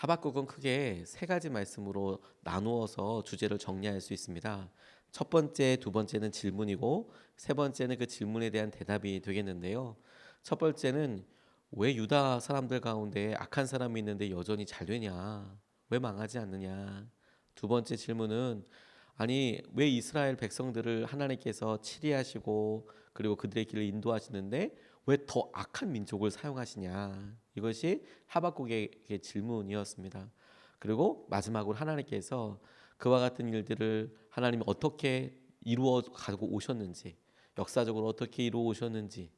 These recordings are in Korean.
하박국은 크게 세 가지 말씀으로 나누어서 주제를 정리할 수 있습니다. 첫 번째, 두 번째는 질문이고 세 번째는 그 질문에 대한 대답이 되겠는데요. 첫 번째는 왜 유다 사람들 가운데 악한 사람이 있는데 여전히 잘 되냐? 왜 망하지 않느냐? 두 번째 질문은 아니 왜 이스라엘 백성들을 하나님께서 치리하시고 그리고 그들의 길을 인도하시는데 왜 더 악한 민족을 사용하시냐? 이것이 하박국의 질문이었습니다. 그리고 마지막으로 하나님께서 그와 같은 일들을 하나님이 어떻게 이루어 가고 오셨는지, 역사적으로 어떻게 이루어 오셨는지,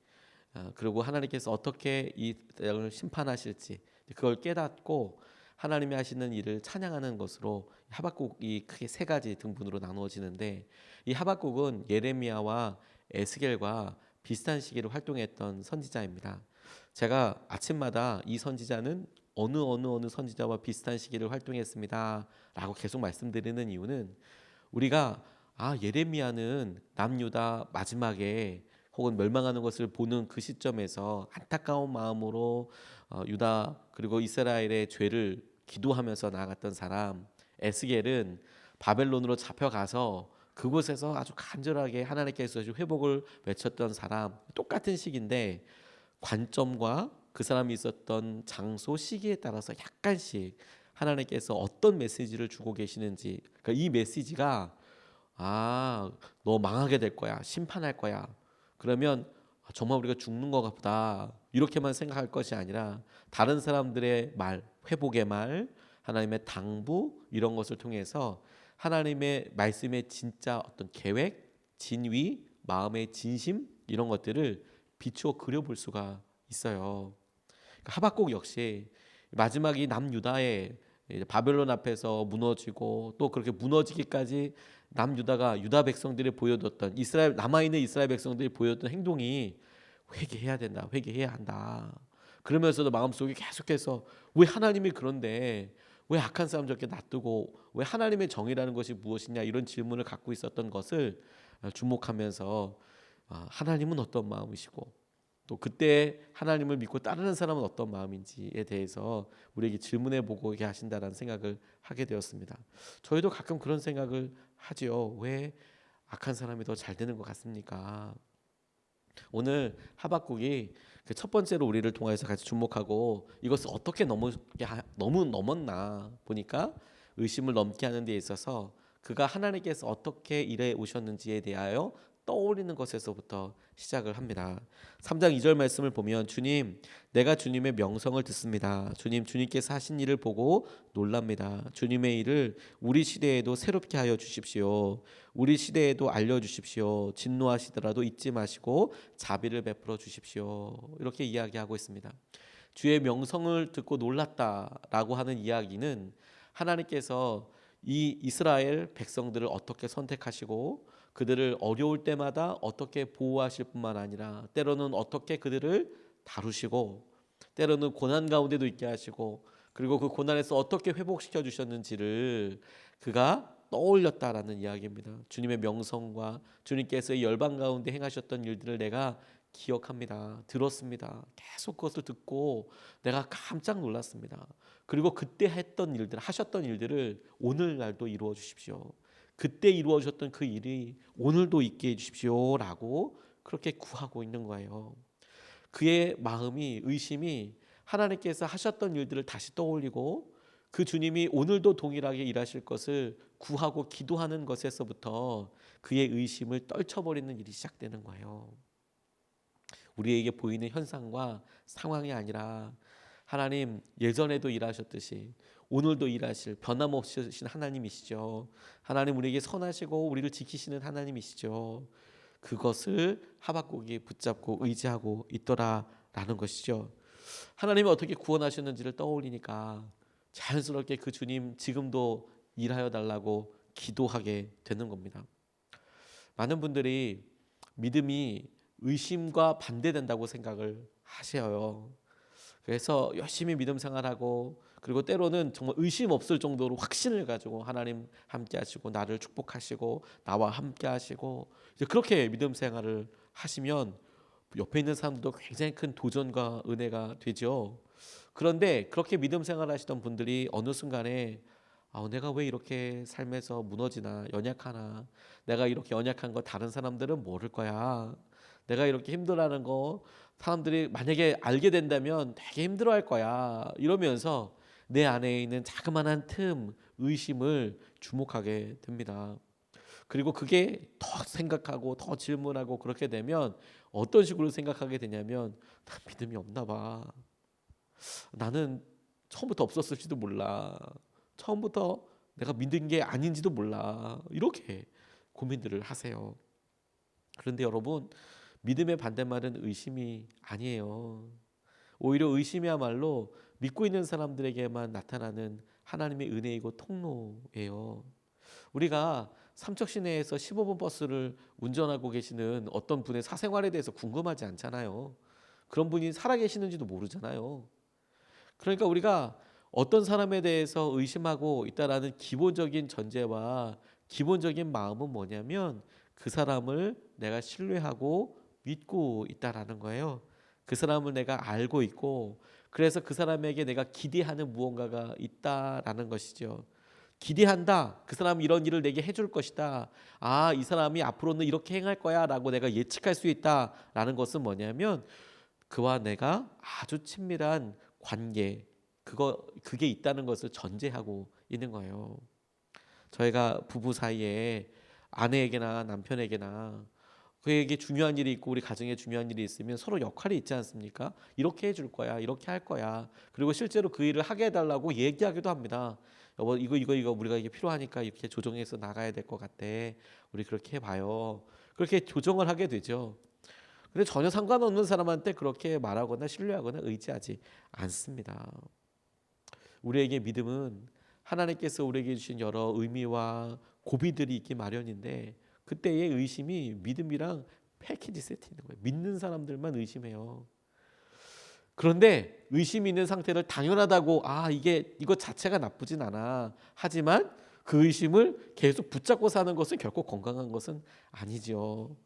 그리고 하나님께서 어떻게 이 땅을 심판하실지 그걸 깨닫고 하나님이 하시는 일을 찬양하는 것으로 하박국이 크게 세 가지 등분으로 나누어지는데, 이 하박국은 예레미야와 에스겔과 비슷한 시기로 활동했던 선지자입니다. 제가 아침마다 이 선지자는 어느 선지자와 비슷한 시기를 활동했습니다라고 계속 말씀드리는 이유는 우리가 예레미야는 남유다 마지막에 혹은 멸망하는 것을 보는 그 시점에서 안타까운 마음으로 유다 그리고 이스라엘의 죄를 기도하면서 나아갔던 사람, 에스겔은 바벨론으로 잡혀가서 그곳에서 아주 간절하게 하나님께서 회복을 외쳤던 사람, 똑같은 시기인데 관점과 그 사람이 있었던 장소, 시기에 따라서 약간씩 하나님께서 어떤 메시지를 주고 계시는지, 그러니까 이 메시지가 너 망하게 될 거야, 심판할 거야, 그러면 정말 우리가 죽는 것 같다 이렇게만 생각할 것이 아니라 다른 사람들의 말, 회복의 말, 하나님의 당부 이런 것을 통해서 하나님의 말씀의 진짜 어떤 계획, 진위, 마음의 진심 이런 것들을 비추어 그려볼 수가 있어요. 그러니까 하박국 역시 마지막이 남유다의 바벨론 앞에서 무너지고 또 그렇게 무너지기까지 남유다가 유다 백성들이 보여줬던 이스라엘 남아있는 이스라엘 백성들이 보여줬던 행동이 회개해야 된다, 회개해야 한다. 그러면서도 마음속에 계속해서 왜 하나님이 그런데 왜 악한 사람 저렇게 놔두고 왜 하나님의 정의라는 것이 무엇이냐 이런 질문을 갖고 있었던 것을 주목하면서 하나님은 어떤 마음이시고 또 그때 하나님을 믿고 따르는 사람은 어떤 마음인지에 대해서 우리에게 질문해 보게 하신다라는 생각을 하게 되었습니다. 저희도 가끔 그런 생각을 하지요. 왜 악한 사람이 더 잘 되는 것 같습니까? 오늘 하박국이 그 첫 번째로 우리를 통해서 같이 주목하고 이것을 어떻게 너무 넘었나 보니까 의심을 넘게 하는 데 있어서 그가 하나님께서 어떻게 일해 오셨는지에 대하여 떠올리는 것에서부터 시작을 합니다. 3장 2절 말씀을 보면 주님, 내가 주님의 명성을 듣습니다. 주님께서 하신 일을 보고 놀랍니다. 주님의 일을 우리 시대에도 새롭게 하여 주십시오. 우리 시대에도 알려주십시오. 진노하시더라도 잊지 마시고 자비를 베풀어 주십시오. 이렇게 이야기하고 있습니다. 주의 명성을 듣고 놀랐다라고 하는 이야기는 하나님께서 이 이스라엘 백성들을 어떻게 선택하시고 그들을 어려울 때마다 어떻게 보호하실 뿐만 아니라 때로는 어떻게 그들을 다루시고 때로는 고난 가운데도 있게 하시고 그리고 그 고난에서 어떻게 회복시켜 주셨는지를 그가 떠올렸다라는 이야기입니다. 주님의 명성과 주님께서 이 열방 가운데 행하셨던 일들을 내가 기억합니다. 들었습니다. 계속 그것을 듣고 내가 깜짝 놀랐습니다. 그리고 그때 했던 일들, 하셨던 일들을 오늘날도 이루어 주십시오. 그때 이루어졌던 그 일이 오늘도 있게 해주십시오라고 그렇게 구하고 있는 거예요. 그의 마음이 의심이 하나님께서 하셨던 일들을 다시 떠올리고 그 주님이 오늘도 동일하게 일하실 것을 구하고 기도하는 것에서부터 그의 의심을 떨쳐버리는 일이 시작되는 거예요. 우리에게 보이는 현상과 상황이 아니라 하나님 예전에도 일하셨듯이 오늘도 일하실 변함없으신 하나님이시죠. 하나님 우리에게 선하시고 우리를 지키시는 하나님이시죠. 그것을 하박국이 붙잡고 의지하고 있더라라는 것이죠. 하나님이 어떻게 구원하셨는지를 떠올리니까 자연스럽게 그 주님 지금도 일하여 달라고 기도하게 되는 겁니다. 많은 분들이 믿음이 의심과 반대된다고 생각을 하셔요. 그래서 열심히 믿음 생활하고 그리고 때로는 정말 의심 없을 정도로 확신을 가지고 하나님 함께 하시고 나를 축복하시고 나와 함께 하시고 이제 그렇게 믿음 생활을 하시면 옆에 있는 사람도 굉장히 큰 도전과 은혜가 되죠. 그런데 그렇게 믿음 생활하시던 분들이 어느 순간에 내가 왜 이렇게 삶에서 무너지나 연약하나, 내가 이렇게 연약한 거 다른 사람들은 모를 거야, 내가 이렇게 힘들어하는 거 사람들이 만약에 알게 된다면 되게 힘들어할 거야, 이러면서 내 안에 있는 자그마한 틈, 의심을 주목하게 됩니다. 그리고 그게 더 생각하고 더 질문하고 그렇게 되면 어떤 식으로 생각하게 되냐면, 난 믿음이 없나 봐, 나는 처음부터 없었을지도 몰라, 처음부터 내가 믿은 게 아닌지도 몰라, 이렇게 고민들을 하세요. 그런데 여러분, 믿음의 반대말은 의심이 아니에요. 오히려 의심이야말로 믿고 있는 사람들에게만 나타나는 하나님의 은혜이고 통로예요. 우리가 삼척 시내에서 15분 버스를 운전하고 계시는 어떤 분의 사생활에 대해서 궁금하지 않잖아요. 그런 분이 살아계시는지도 모르잖아요. 그러니까 우리가 어떤 사람에 대해서 의심하고 있다라는 기본적인 전제와 기본적인 마음은 뭐냐면, 그 사람을 내가 신뢰하고 믿고 있다라는 거예요. 그 사람을 내가 알고 있고, 그래서 그 사람에게 내가 기대하는 무언가가 있다라는 것이죠. 기대한다. 그 사람이 이런 일을 내게 해줄 것이다. 이 사람이 앞으로는 이렇게 행할 거야 라고 내가 예측할 수 있다라는 것은 뭐냐면, 그와 내가 아주 친밀한 관계, 그게 있다는 것을 전제하고 있는 거예요. 저희가 부부 사이에 아내에게나 남편에게나 그에게 중요한 일이 있고 우리 가정에 중요한 일이 있으면 서로 역할이 있지 않습니까? 이렇게 해줄 거야, 이렇게 할 거야. 그리고 실제로 그 일을 하게 해달라고 얘기하기도 합니다. 여보, 이거 우리가 이게 필요하니까 이렇게 조정해서 나가야 될 것 같아, 우리 그렇게 해봐요. 그렇게 조정을 하게 되죠. 근데 전혀 상관없는 사람한테 그렇게 말하거나 신뢰하거나 의지하지 않습니다. 우리에게 믿음은 하나님께서 우리에게 주신 여러 의미와 고비들이 있기 마련인데, 그때의 의심이 믿음이랑 패키지 세트인 거예요. 믿는 사람들만 의심해요. 그런데 의심이 있는 상태를 당연하다고, 이거 자체가 나쁘진 않아, 하지만 그 의심을 계속 붙잡고 사는 것은 결코 건강한 것은 아니죠.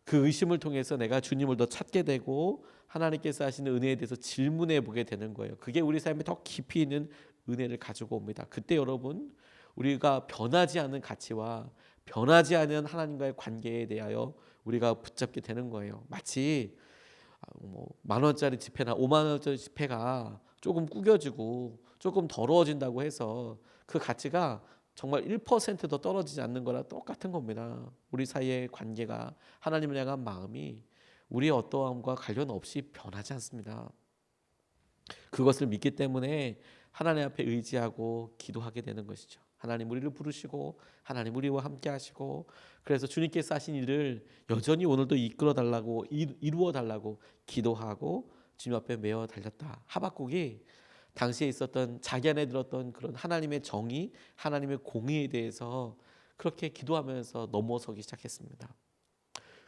그 의심을 통해서 내가 주님을 더 찾게 되고 하나님께서 하시는 은혜에 대해서 질문해 보게 되는 거예요. 그게 우리 삶에 더 깊이 있는 은혜를 가지고 옵니다. 그때 여러분, 우리가 변하지 않는 가치와 변하지 않은 하나님과의 관계에 대하여 우리가 붙잡게 되는 거예요. 마치 10,000원짜리 지폐나 50,000원짜리 지폐가 조금 구겨지고 조금 더러워진다고 해서 그 가치가 정말 1%도 떨어지지 않는 거랑 똑같은 겁니다. 우리 사이의 관계가, 하나님을 향한 마음이 우리의 어떠함과 관련 없이 변하지 않습니다. 그것을 믿기 때문에 하나님 앞에 의지하고 기도하게 되는 것이죠. 하나님 우리를 부르시고 하나님 우리와 함께 하시고, 그래서 주님께서 하신 일을 여전히 오늘도 이끌어 달라고, 이루어 달라고 기도하고 주님 앞에 메어 달렸다. 하박국이 당시에 있었던, 자기 안에 들었던 그런 하나님의 정의, 하나님의 공의에 대해서 그렇게 기도하면서 넘어서기 시작했습니다.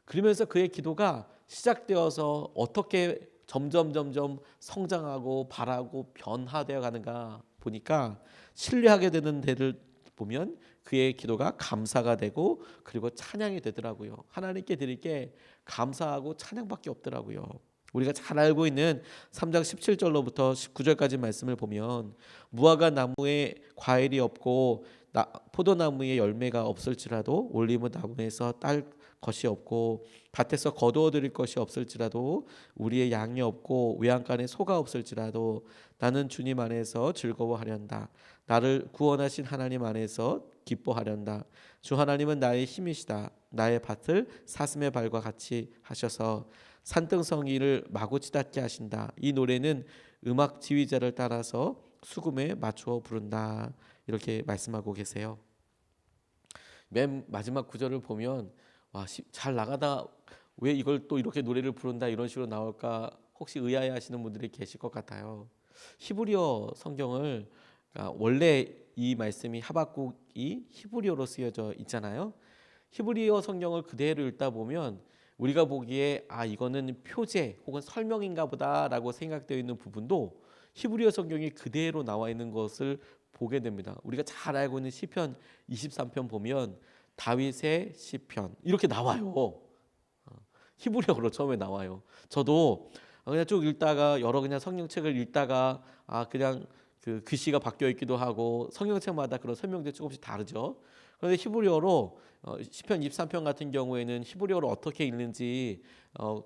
그러면서 그의 기도가 시작되어서 어떻게 점점 성장하고 바라고 변화되어 가는가 보니까, 신뢰하게 되는 데를 보면 그의 기도가 감사가 되고 그리고 찬양이 되더라고요. 하나님께 드릴 게 감사하고 찬양밖에 없더라고요. 우리가 잘 알고 있는 3장 17절로부터 19절까지 말씀을 보면, 무화과 나무에 과일이 없고 포도나무에 열매가 없을지라도, 올리브 나무에서 딸 것이 없고 밭에서 거두어 드릴 것이 없을지라도, 우리의 양이 없고 외양간에 소가 없을지라도, 나는 주님 안에서 즐거워하련다. 나를 구원하신 하나님 안에서 기뻐하련다. 주 하나님은 나의 힘이시다. 나의 밭을 사슴의 발과 같이 하셔서 산등성이를 마구 치닫게 하신다. 이 노래는 음악 지휘자를 따라서 수금에 맞추어 부른다. 이렇게 말씀하고 계세요. 맨 마지막 구절을 보면, 잘 나가다 왜 이걸 또 이렇게 노래를 부른다, 이런 식으로 나올까 혹시 의아해하시는 분들이 계실 것 같아요. 히브리어 성경을, 원래 이 말씀이 하박국이 히브리어로 쓰여져 있잖아요. 히브리어 성경을 그대로 읽다 보면 우리가 보기에 이거는 표제 혹은 설명인가 보다라고 생각되어 있는 부분도 히브리어 성경이 그대로 나와 있는 것을 보게 됩니다. 우리가 잘 알고 있는 시편 23편 보면 다윗의 시편 이렇게 나와요. 히브리어로 처음에 나와요. 저도 그냥 쭉 읽다가 여러 그냥 성경책을 읽다가 그냥 그 글씨가 바뀌어 있기도 하고 성경책마다 그런 설명들이 조금씩 다르죠. 그런데 히브리어로 시편 23편 같은 경우에는 히브리어로 어떻게 읽는지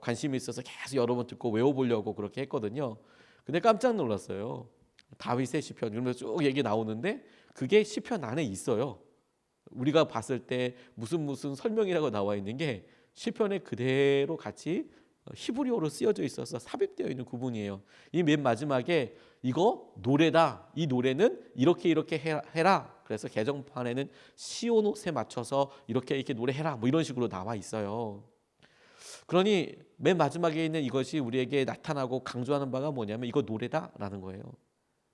관심이 있어서 계속 여러 번 듣고 외워보려고 그렇게 했거든요. 근데 깜짝 놀랐어요. 다윗의 시편 이러면서 쭉 얘기 나오는데 그게 시편 안에 있어요. 우리가 봤을 때 무슨 설명이라고 나와 있는 게 시편에 그대로 같이 히브리어로 쓰여져 있어서 삽입되어 있는 구문이에요. 이 맨 마지막에 이거 노래다. 이 노래는 이렇게 해라. 그래서 개정판에는 시온옷에 맞춰서 이렇게 노래해라. 뭐 이런 식으로 나와 있어요. 그러니 맨 마지막에 있는 이것이 우리에게 나타나고 강조하는 바가 뭐냐면 이거 노래다라는 거예요.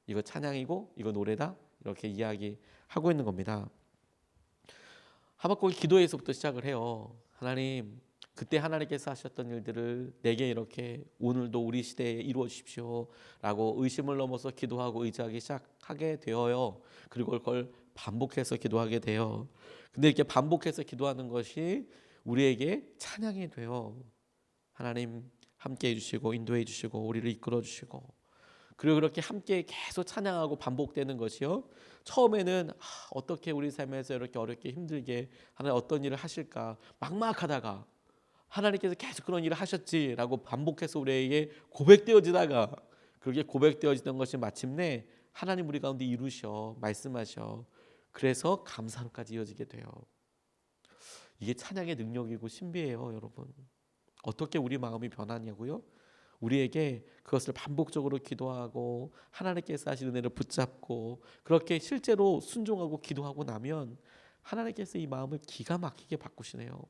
이거 찬양이고 이거 노래다. 이렇게 이야기하고 있는 겁니다. 하박국이 기도에서부터 시작을 해요. 하나님, 그때 하나님께서 하셨던 일들을 내게 이렇게 오늘도 우리 시대에 이루어 주십시오 라고 의심을 넘어서 기도하고 의지하기 시작하게 되어요. 그리고 그걸 반복해서 기도하게 돼요. 근데 이렇게 반복해서 기도하는 것이 우리에게 찬양이 돼요. 하나님 함께 해주시고 인도해 주시고 우리를 이끌어 주시고, 그리고 그렇게 함께 계속 찬양하고 반복되는 것이요. 처음에는 어떻게 우리 삶에서 이렇게 어렵게 힘들게 하나님 어떤 일을 하실까 막막하다가 하나님께서 계속 그런 일을 하셨지라고 반복해서 우리에게 고백되어지다가, 그렇게 고백되어지던 것이 마침내 하나님 우리 가운데 이루셔 말씀하셔, 그래서 감사로까지 이어지게 돼요. 이게 찬양의 능력이고 신비예요. 여러분, 어떻게 우리 마음이 변하냐고요? 우리에게 그것을 반복적으로 기도하고 하나님께서 하신 은혜를 붙잡고 그렇게 실제로 순종하고 기도하고 나면 하나님께서 이 마음을 기가 막히게 바꾸시네요.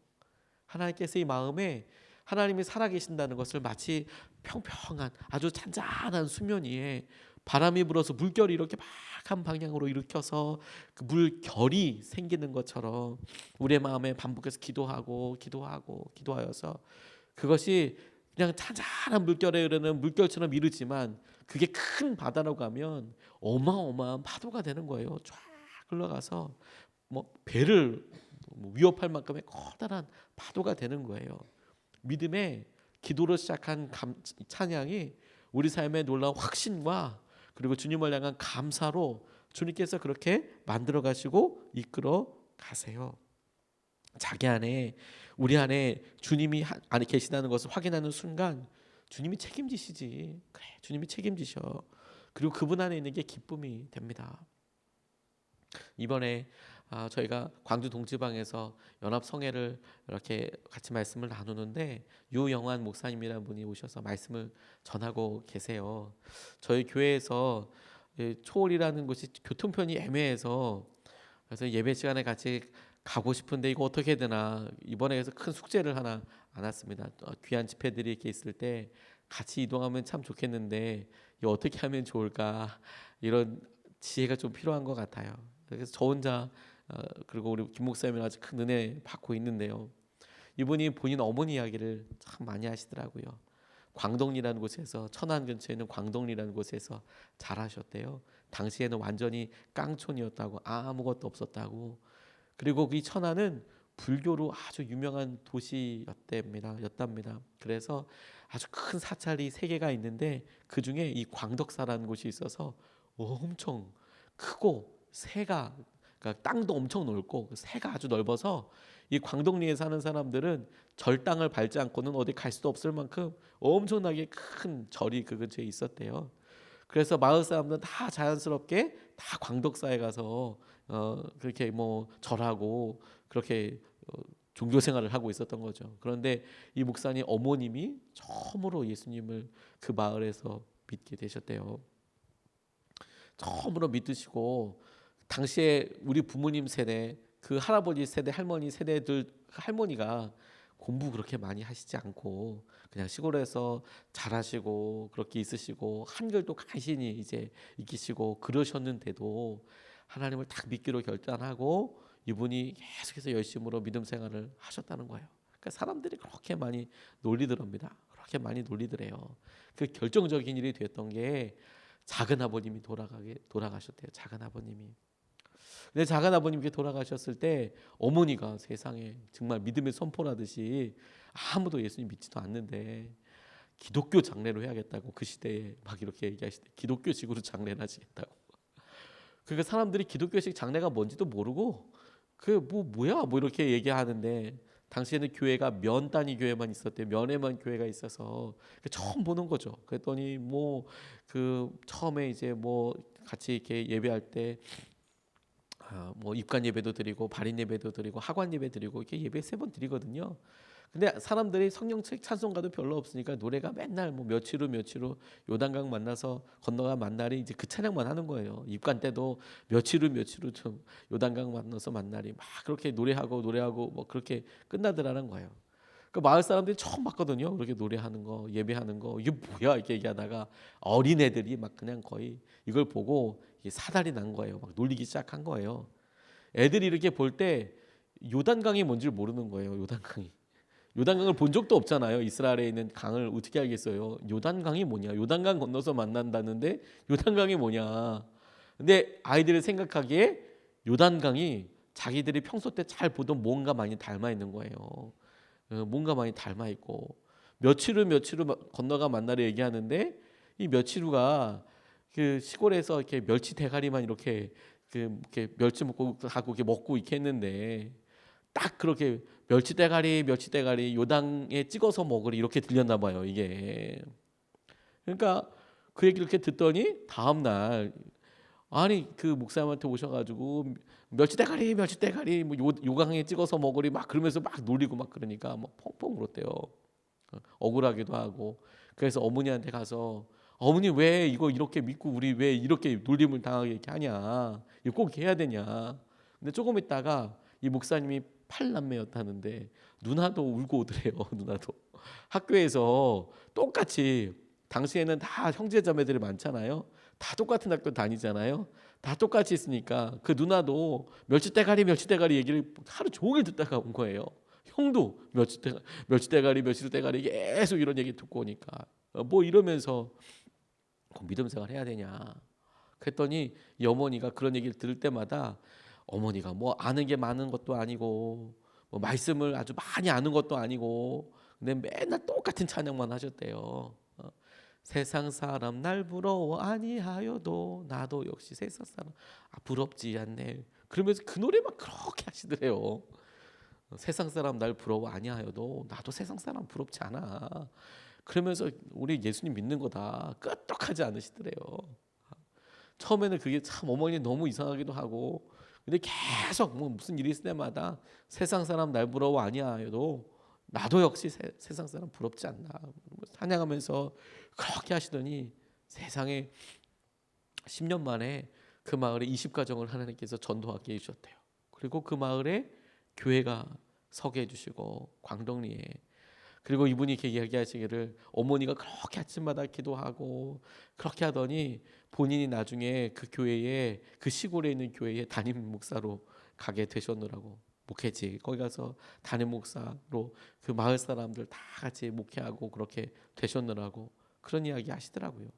하나님께서 이 마음에 하나님이 살아계신다는 것을 마치 평평한 아주 잔잔한 수면 위에 바람이 불어서 물결이 이렇게 막 한 방향으로 일으켜서 그 물결이 생기는 것처럼 우리의 마음에 반복해서 기도하여서 그것이 그냥 잔잔한 물결에 흐르는 물결처럼 이르지만 그게 큰 바다로 가면 어마어마한 파도가 되는 거예요. 쫙 흘러가서 뭐 배를 위협할 만큼의 커다란 파도가 되는 거예요. 믿음의 기도로 시작한 찬양이 우리 삶의 놀라운 확신과 그리고 주님을 향한 감사로 주님께서 그렇게 만들어 가시고 이끌어 가세요. 자기 안에, 우리 안에 주님이 안에 계시다는 것을 확인하는 순간 주님이 책임지시지. 그래, 주님이 책임지셔. 그리고 그분 안에 있는 게 기쁨이 됩니다. 이번에 저희가 광주 동지방에서 연합성회를 이렇게 같이 말씀을 나누는데 유영환 목사님이라는 분이 오셔서 말씀을 전하고 계세요. 저희 교회에서 초월이라는 곳이 교통편이 애매해서, 그래서 예배 시간에 같이 가고 싶은데 이거 어떻게 해야 되나, 이번에 그래서 큰 숙제를 하나 안았습니다. 귀한 집회들이 이렇게 있을 때 같이 이동하면 참 좋겠는데 이거 어떻게 하면 좋을까, 이런 지혜가 좀 필요한 것 같아요. 그래서 저 혼자 그리고 우리 김 목사님이 아주 큰 은혜 받고 있는데요. 이분이 본인 어머니 이야기를 참 많이 하시더라고요. 광동리라는 곳에서, 천안 근처에 있는 광동리라는 곳에서 자라셨대요. 당시에는 완전히 깡촌이었다고, 아무것도 없었다고. 그리고 이 천안은 불교로 아주 유명한 도시였답니다. 그래서 아주 큰 사찰이 3개가 있는데 그 중에 이 광덕사라는 곳이 있어서 엄청 크고 새가, 그러니까 땅도 엄청 넓고 새가 아주 넓어서 이 광덕리에 사는 사람들은 절 땅을 밟지 않고는 어디 갈 수도 없을 만큼 엄청나게 큰 절이 그 근처에 있었대요. 그래서 마을 사람들은 다 자연스럽게 다 광덕사에 가서 그렇게 뭐 절하고 그렇게 종교 생활을 하고 있었던 거죠. 그런데 이 목사님 어머님이 처음으로 예수님을 그 마을에서 믿게 되셨대요. 처음으로 믿으시고, 당시에 우리 부모님 세대, 그 할아버지 세대, 할머니 세대들, 할머니가 공부 그렇게 많이 하시지 않고 그냥 시골에서 잘하시고 그렇게 있으시고 한글도 간신히 이제 익히시고 그러셨는데도 하나님을 딱 믿기로 결단하고 이분이 계속해서 열심으로 믿음 생활을 하셨다는 거예요. 그러니까 사람들이 그렇게 많이 놀리더랍니다. 그렇게 많이 놀리더래요. 그 결정적인 일이 됐던 게 작은 아버님이 돌아가셨대요. 작은 아버님이. 근데 작은 아버님께 돌아가셨을 때 어머니가 세상에 정말 믿음의 선포라듯이 아무도 예수님 믿지도 않는데 기독교 장례로 해야겠다고 그 시대에 막 이렇게 얘기하시대. 기독교식으로 장례를 하시겠다고. 그러니까 사람들이 기독교식 장례가 뭔지도 모르고 그 뭐야 뭐 이렇게 얘기하는데 당시에는 교회가 면 단위 교회만 있었대요. 면에만 교회가 있어서 처음 보는 거죠. 그랬더니 뭐 그 처음에 이제 뭐 같이 이렇게 예배할 때 뭐 입관 예배도 드리고 발인 예배도 드리고 하관 예배 드리고 이렇게 예배 3번 드리거든요. 근데 사람들이 성령책 찬송가도 별로 없으니까 노래가 맨날 뭐 며칠 후 요단강 만나서 건너가 만날이 이제 그 찬양만 하는 거예요. 입관 때도 며칠 후 좀 요단강 만나서 만날이 막 그렇게 노래하고 뭐 그렇게 끝나더라는 거예요. 그 마을 사람들이 처음 봤거든요. 그렇게 노래하는 거, 예배하는 거 이게 뭐야 이렇게 얘기하다가 어린 애들이 막 그냥 거의 이걸 보고 이게 사달이 난 거예요. 막 놀리기 시작한 거예요. 애들이 이렇게 볼 때 요단강이 뭔지를 모르는 거예요. 요단강을 본 적도 없잖아요. 이스라엘에 있는 강을 어떻게 알겠어요? 요단강이 뭐냐? 요단강 건너서 만난다는데 요단강이 뭐냐? 근데 아이들이 생각하기에 요단강이 자기들이 평소 때 잘 보던 뭔가 많이 닮아 있는 거예요. 뭔가 많이 닮아 있고 며칠 후 건너가 만나려 얘기하는데 이 며칠 후가 그 시골에서 이렇게 멸치 대가리만 이렇게 이렇게 멸치 먹고 하고 이렇게 먹고 이렇게 했는데 딱 그렇게 멸치 대가리 요당에 찍어서 먹으리 이렇게 들렸나 봐요 이게. 그러니까 그 얘기를 이렇게 듣더니 다음 날 아니 그 목사님한테 오셔가지고 멸치 대가리 뭐 요강에 찍어서 먹으리 막 그러면서 막 놀리고 막 그러니까 막 펑펑 울었대요. 억울하기도 하고. 그래서 어머니한테 가서 어머니 왜 이거 이렇게 믿고 우리 왜 이렇게 놀림을 당하게 이렇게 하냐, 이거 꼭 해야 되냐. 근데 조금 있다가 이 목사님이 8남매였다는데 누나도 울고 오더래요. 누나도 학교에서 똑같이 당시에는 다 형제자매들이 많잖아요. 다 똑같은 학교 다니잖아요. 다 똑같이 있으니까 그 누나도 멸치 대가리 얘기를 하루 종일 듣다가 온 거예요. 형도 멸치 대가리 계속 이런 얘기 듣고 오니까 뭐 이러면서 믿음 생활 해야 되냐. 그랬더니 이 어머니가 그런 얘기를 들을 때마다 어머니가 뭐 아는 게 많은 것도 아니고 뭐 말씀을 아주 많이 아는 것도 아니고 근데 맨날 똑같은 찬양만 하셨대요. 세상 사람 날 부러워 아니하여도 나도 역시 세상 사람 부럽지 않네. 그러면서 그 노래만 그렇게 하시더래요. 세상 사람 날 부러워 아니하여도 나도 세상 사람 부럽지 않아. 그러면서 우리 예수님 믿는 거다 끄떡하지 않으시더래요. 처음에는 그게 참 어머니 너무 이상하기도 하고 근데 계속 뭐 무슨 일이 있을 때마다 세상 사람 날 부러워 아니하여도 나도 역시 세상 사람 부럽지 않나 찬양하면서 그렇게 하시더니 세상에 10년 만에 그 마을에 20가정을 하나님께서 전도하게 해주셨대요. 그리고 그 마을에 교회가 서게 해주시고 광덕리에 그리고 이분이 이렇게 이야기하시기를 어머니가 그렇게 아침마다 기도하고 그렇게 하더니 본인이 나중에 그 교회에 그 시골에 있는 교회에 담임 목사로 가게 되셨느라고 목회지 거기 가서 담임 목사로 그 마을 사람들 다 같이 목회하고 그렇게 되셨느라고 그런 이야기 하시더라고요.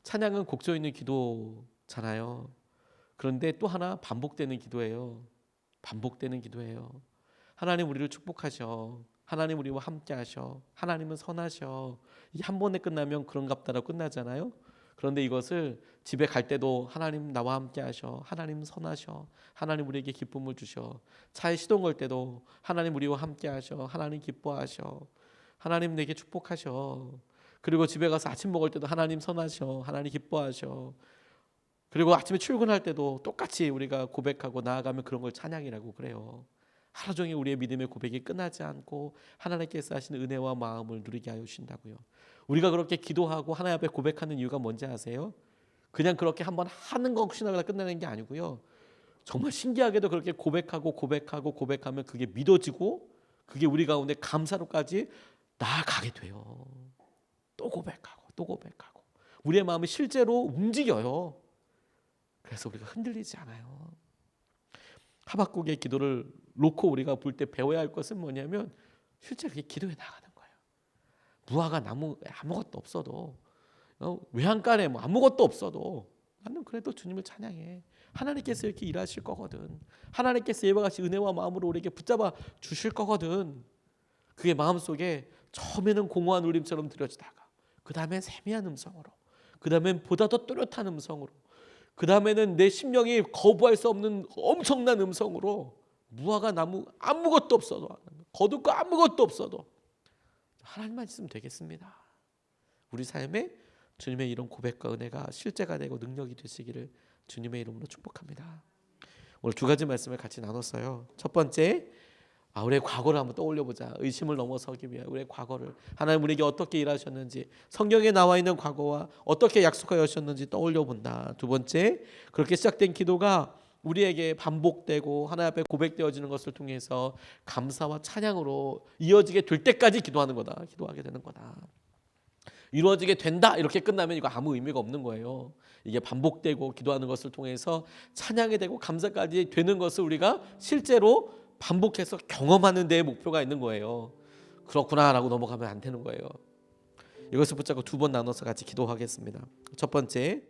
찬양은 곡조 있는 기도잖아요. 그런데 또 하나 반복되는 기도예요. 하나님 우리를 축복하셔. 하나님 우리와 함께 하셔. 하나님은 선하셔. 이 한 번에 끝나면 그런갑다라고 끝나잖아요. 그런데 이것을 집에 갈 때도 하나님 나와 함께 하셔. 하나님 선하셔. 하나님 우리에게 기쁨을 주셔. 차에 시동 걸 때도 하나님 우리와 함께 하셔. 하나님 기뻐하셔. 하나님 내게 축복하셔. 그리고 집에 가서 아침 먹을 때도 하나님 선하셔. 하나님 기뻐하셔. 그리고 아침에 출근할 때도 똑같이 우리가 고백하고 나아가면 그런 걸 찬양이라고 그래요. 하루 종일 우리의 믿음의 고백이 끝나지 않고 하나님께서 하시는 은혜와 마음을 누리게 하여 주신다고요. 우리가 그렇게 기도하고 하나님 앞에 고백하는 이유가 뭔지 아세요? 그냥 그렇게 한번 하는 거 혹시나 끝나는 게 아니고요. 정말 신기하게도 그렇게 고백하면 그게 믿어지고 그게 우리 가운데 감사로까지 나아가게 돼요. 또 고백하고 우리의 마음이 실제로 움직여요. 그래서 우리가 흔들리지 않아요. 하박국의 기도를 놓고 우리가 볼 때 배워야 할 것은 뭐냐면 실제 그게 기도에 나가는 거예요. 무화과 나무 아무것도 없어도 외양간에 뭐 아무것도 없어도 나는 그래도 주님을 찬양해. 하나님께서 이렇게 일하실 거거든. 하나님께서 이와 같이 은혜와 마음으로 우리에게 붙잡아 주실 거거든. 그게 마음속에 처음에는 공허한 울림처럼 들려지다가 그 다음엔 세미한 음성으로, 그 다음엔 보다 더 또렷한 음성으로, 그 다음에는 내 심령이 거부할 수 없는 엄청난 음성으로, 무화과 나무 아무것도 없어도, 거둘 거 아무것도 없어도 하나님만 있으면 되겠습니다. 우리 삶에 주님의 이런 고백과 은혜가 실제가 되고 능력이 되시기를 주님의 이름으로 축복합니다. 오늘 두 가지 말씀을 같이 나눴어요. 첫 번째, 우리의 과거를 한번 떠올려보자. 의심을 넘어서기 위해 우리의 과거를, 하나님 우리에게 어떻게 일하셨는지, 성경에 나와 있는 과거와 어떻게 약속하셨는지 떠올려본다. 두 번째, 그렇게 시작된 기도가 우리에게 반복되고 하나님 앞에 고백되어지는 것을 통해서 감사와 찬양으로 이어지게 될 때까지 기도하게 되는 거다. 이루어지게 된다 이렇게 끝나면 이거 아무 의미가 없는 거예요. 이게 반복되고 기도하는 것을 통해서 찬양이 되고 감사까지 되는 것을 우리가 실제로 반복해서 경험하는 데에 목표가 있는 거예요. 그렇구나라고 넘어가면 안 되는 거예요. 이것을 붙잡고 두 번 나눠서 같이 기도하겠습니다. 첫 번째,